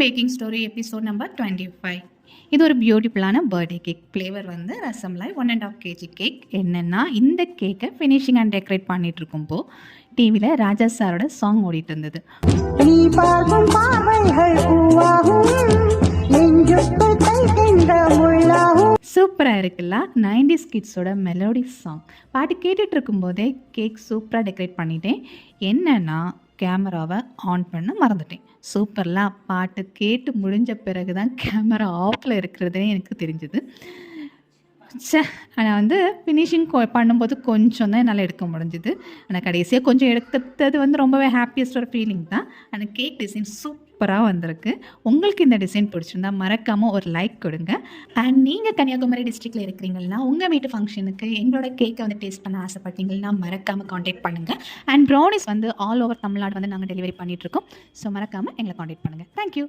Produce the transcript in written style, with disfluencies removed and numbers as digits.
Packing story episode number 25. இது ஒரு பியூட்டிஃபுல்லான பர்த்டே கேக். ஃப்ளேவர் வந்து ரசமலாய் 1.5 kg கேக். என்னென்னா இந்த கேக்கை ஃபினிஷிங் அண்ட் டெக்கரேட் பண்ணிட்டு இருக்கும்போ டிவியில் ராஜா சாரோட சாங் ஓடிட்டு இருந்தது. சூப்பராக இருக்குல்ல, 90s கிட்ஸோட மெலோடி சாங். பாட்டு கேட்டுட்டு இருக்கும்போதே கேக் சூப்பராக டெக்கரேட் பண்ணிட்டேன். என்னென்னா கேமராவை ஆன் பண்ண மறந்துட்டேன். சூப்பர்லாம் பாட்டு கேட்டு முடிஞ்ச பிறகு தான் கேமரா ஆஃபில் இருக்கிறதுனே எனக்கு தெரிஞ்சுது. ஆனால் வந்து ஃபினிஷிங் பண்ணும்போது கொஞ்சம் தான் என்னால் எடுக்க முடிஞ்சுது. ஆனால் கடைசியாக கொஞ்சம் எடுத்தது வந்து ரொம்பவே ஹாப்பியஸ்ட் ஒரு ஃபீலிங் தான். ஆனால் கேக் டிசைன் சூப்பராக வந்திருக்கு. உங்களுக்கு இந்த டிசைன் பிடிச்சிருந்தா மறக்காமல் ஒரு லைக் கொடுங்க. அண்ட் நீங்கள் கன்னியாகுமரி டிஸ்ட்ரிக்டில் இருக்கிறீங்கன்னா உங்கள் வீட்டு ஃபங்க்ஷனுக்கு எங்களோட கேக்கை வந்து டேஸ்ட் பண்ண ஆசைப்பட்டீங்கன்னா மறக்காமல் காண்டாக்ட் பண்ணுங்கள். அண்ட் ப்ரௌனிஸ் வந்து ஆல் ஓவர் தமிழ்நாடு வந்து நாங்கள் டெலிவரி பண்ணிகிட்ருக்கோம். ஸோ மறக்காமல் எங்களை காண்டாக்ட் பண்ணுங்கள். தேங்க்யூ.